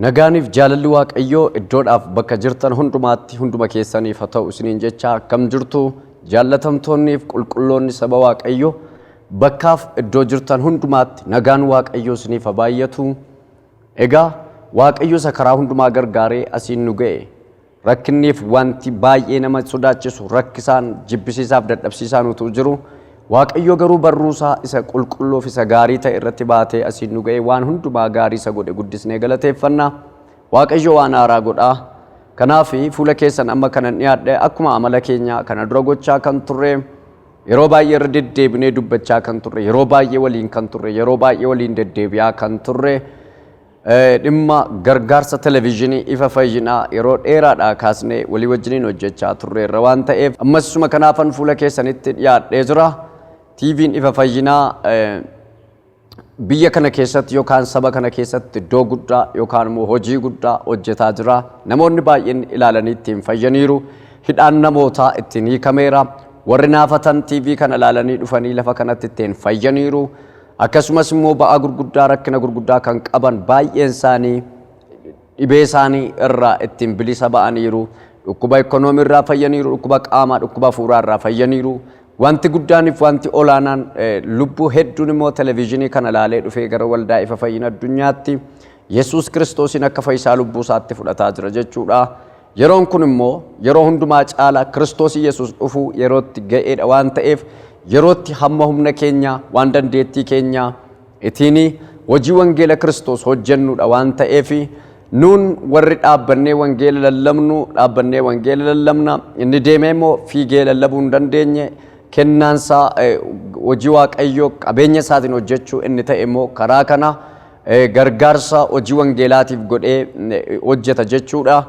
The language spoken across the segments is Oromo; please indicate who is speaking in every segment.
Speaker 1: Nagaaniif jaalalli Waaqayyoo iddoodhaaf bakka jirtan hundumaatti hunduma keessaniif haa ta'u isiniin jecha akkam jirtu jaallatamtoonniif qulqulloonni saba Waaqayyoo bakkaaf iddoo jirtan hundumaatti nagaan Waaqayyoo isiniif haa baay'atu. Egaa Waaqayyo isa karaa hundumaa gargaaree asiin nu ga'e rakkinniif wanti baay'ee nama sodaachisu rakkisaan jibbisiisaaf dadhabsiisaan utuu jiru Waaqayyo garuu barruusaa isa qulqulluuf isa gaarii ta'e irratti baatee asiin nu ga'e waan hundumaa gaarii isa godhe guddisnee galateeffannaa. Waaqayyo waan haaraa godhaa. Kanaaf fuula keessan amma kanan dhiyaadhe akkuma amala keenya kana dura gochaa kan turre yeroo baay'ee irra deddeebinee dubbachaa kan turre yeroo baay'ee waliin kan turre yeroo baay'ee waliin deddeebi'aa kan turre dhimma gargaarsa televezyiinii ifa fayyinaa yeroo dheeraadhaa kaasnee walii wajjiniin hojjechaa turreerra waan ta'eef ammasuma kanaafan fuula keessanitti dhiyaadhee jira. TV'n ifa fayyinaa biyya kana keessatti yookaan saba kana keessatti iddoo guddaa yookaan immoo hojii guddaa hojjetaa jira. Namoonni baay'een ilaalanii ittiin fayyaniiru. Hidhaan namootaa ittiin hiikameera. Warri naafatan TV kana ilaalanii dhufanii lafa kanatti ittiin fayyaniiru. Akkasumas immoo ba'aa gurguddaa rakkina gurguddaa kan qaban baay'een isaanii dhibee isaanii irraa ittiin bilisa ba'aniiru. Dhukkuba ikoonoomii irraa fayyaniiru, dhukkuba qaamaa, dhukkuba hafuuraa irraa fayyaniiru. Wanti guddaaniif wanti olaanaan lubbuu hedduun immoo televezyiinii kana ilaalee dhufee gara waldaa ifa fayyina addunyaatti Yesuus Kiristoosin akka fayyisaa lubbuu isaatti fudhataa jira jechuudha. Yeroon kun immoo yeroo hundumaa caalaa Kiristoos Yesuus dhufuu yerootti ga'eedha waan ta'eef yerootti hamma humna keenya waan dandeettii keenya ittiin hojii wangeela Kiristoos hojjennuudha waan ta'eef nuun warri dhaabbannee wangeela lallabnu dhaabbannee wangeela lallabna inni deemee immoo fiigee lallabuu hin dandeenye kennaansa hojii Waaqayyoo qabeenya isaatiin hojjechuu inni ta'e immoo karaa kana gargaarsa hojii wangeelaatiif godhee hojjeta jechuudha.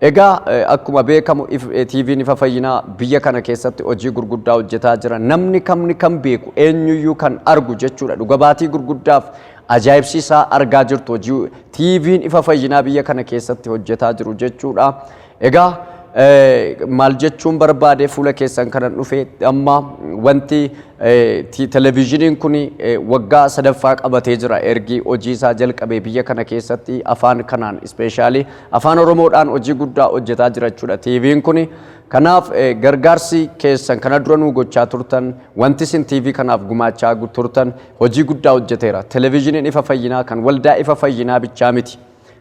Speaker 1: Egaa akkuma beekamu TV'n ifa fayyinaa biyya kana keessatti hojii gurguddaa hojjetaa jira. Namni kamni kan beeku eenyuyyuu kan argu jechuudha. Dhuga baatii gurguddaaf ajaa'ibsiisaa argaa jirtu hojii TV'n ifa fayyinaa biyya kana keessatti hojjetaa jiru jechuudha. Egaa maal jechuun barbaade fuula keessan kanan dhufe amma wanti televezyiiniin kun waggaa sadaffaa qabatee jira ergi hojii isaa jalqabee biyya kana keessatti afaan kanaan ispeeshaalii afaan Oromoodhaan hojii guddaa hojjetaa jira jechuudha TV'n kun. Kanaaf gargaarsi keessan kana dura nu gochaa turtan wanti isin TV kanaaf gumaachaa turtan hojii guddaa hojjeteera. Televezyiiniin ifa fayyinaa kan waldaa ifa fayyinaa bichaa miti.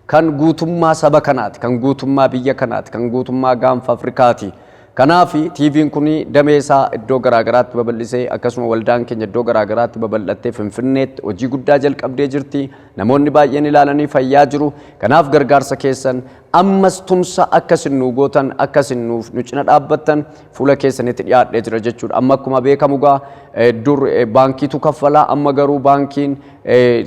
Speaker 1: Kan guutummaa saba kanaati, kan guutummaa biyya kanaati, kan guutummaa gaanfa Afrikaati. Kanaaf TV'n kun damee isaa iddoo garaagaraatti babal'isee akkasuma waldaan keenya iddoo garaagaraatti babal'attee Finfinneetti hojii guddaa jalqabdee jirti. Namoonni baay'een ilaalanii fayyaa jiru. Kanaaf gargaarsa keessan ammas tumsa akkasin nu gootan akkasin nu cina dhaabbattan fuula keessanitti dhiyaadhee jira jechuudha. Amma akkuma beekamu gaa dur baankiitu kaffalaa amma garuu baankiin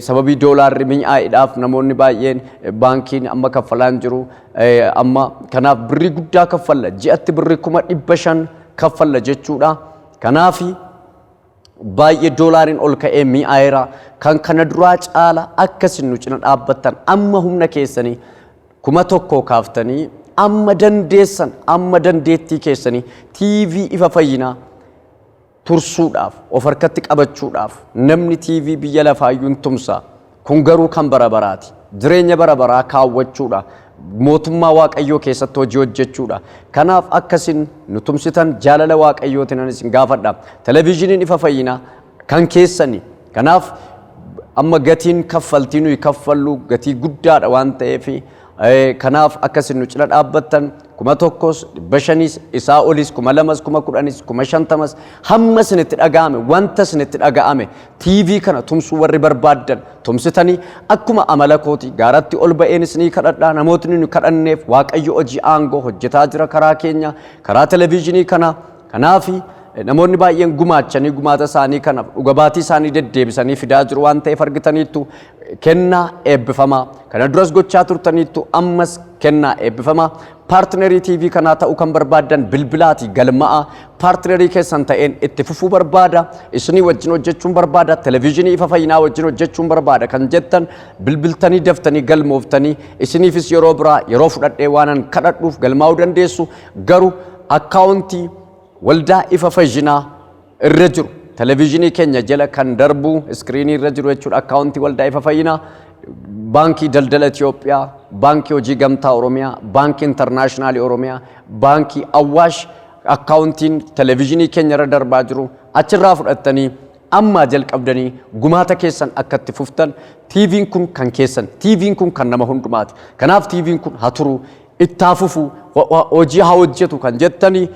Speaker 1: sababii doolaarri mi'aayiidhaaf namoonni baay'een baankiin amma kaffalaan jiru. Amma kanaaf birrii guddaa kaffalla ji'atti birrii 500 kaffalla jechuudha. Kanaaf baay'ee doolaariin ol ka'ee mi'aayeera kan kana duraa caala akkasin nu cina dhaabbattan amma humna keessanii 1,000 kaaftanii amma dandeessan amma dandeettii keessanii TV ifa fayyinaa tursuudhaaf of harkatti qabachuudhaaf namni TV biyya lafaayyuun tumsa kun garuu kan bara baraati jireenya bara baraa kaawwachuudha mootummaa Waaqayyoo keessatti hojii hojjechuudha. Kanaaf akkasin nu tumsitan jaalala Waaqayyootiin isin gaafadha. Televezyiiniin ifa fayyinaa kan keessani. Kanaaf amma gatiin kaffaltii nuyi kaffallu gatii guddaadha waan ta'eef kanaaf akkasin nu cina dhaabbattan 1,000 500 isaa olis 2,000 10,000 50,000 hamma isinitti dhaga'ame wanta isinitti dhaga'ame TV kana tumsuu warri barbaaddan tumsitanii akkuma amala kooti gaaratti ol ba'een isinii kadhadhaa namootni nu kadhanneef Waaqayyo hojii aangoo hojjetaa jira karaa keenya karaa televezyiinii kana. Kanaaf namoonni baay'een gumaachanii gumaata isaanii kana dhuga baatii isaanii deddeebisanii fidaa jiru waan ta'eef argitaniittu kennaa eebbifamaa kana duras gochaa turtaniittu ammas kennaa eebbifamaa. Paartinarii TV kanaa ta'uu kan barbaadan bilbilaati galma'a paartinarii keessan ta'een itti fufuu barbaada isinii wajjin hojjechuun barbaada televezyiinii ifa fayyinaa wajjin hojjechuun barbaada kan jettan bilbiltanii daftanii galmooftanii isiniifis yeroo biraa yeroo fudhadhee waanan kadhadhuuf galmaa'uu dandeessu garuu akkaawuntii waldaa ifa fayyinaa irra jiru televezyiinii keenya jala kan darbu iskiriinii irra jiru jechuudha akkaawuntii waldaa ifa fayyinaa baankii daldala Itoophiyaa, baankii hojii gamtaa Oromiyaa, baankii intarnaashinaali Oromiyaa, baankii Awwaash akkaawuntiin televezyiinii keenya irra darbaa jiru achirraa fudhattanii amma jalqabdanii gumaata keessan akkatti fuftan TV'n kun kan keessan TV'n kun kan nama hundumaati. Kanaaf TV'n kun haa turu itti fufu hojii haa hojjetu kan jettanii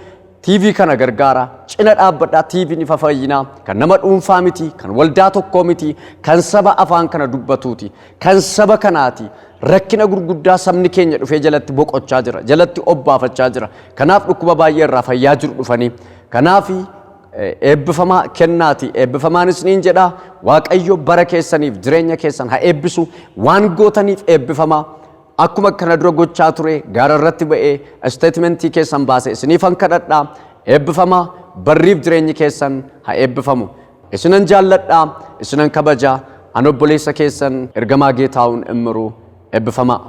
Speaker 1: TV kana gargaara cina dhaabbadhaa TV'n ifa fayyinaa kan nama dhuunfaa miti kan waldaa tokkoo miti kan saba afaan kana dubbatuuti kan saba kanaati rakkina gurguddaa sabni keenya dhufee jalatti boqochaa jira jalatti obbaafachaa jira kanaaf dhukkuba baay'ee irraa fayyaa jiru dhufanii kanaaf eebbifamaa kennaati eebbifamaanis niin jedha waaqayyo bara keessaniif jireenya keessan haa eebbisu waan gootaniif eebbifamaa akkuma kana dura gochaa ture gaara irratti ba'ee statementii keessan baase isiniifan kadhadhaa eebbifamaa barriif jireenyi keessan haa eebbifamu isinan jaalladhaa isinan kabajaa an obboleessa keessan ergamaa Geetaawun Immiruu eebbifamaa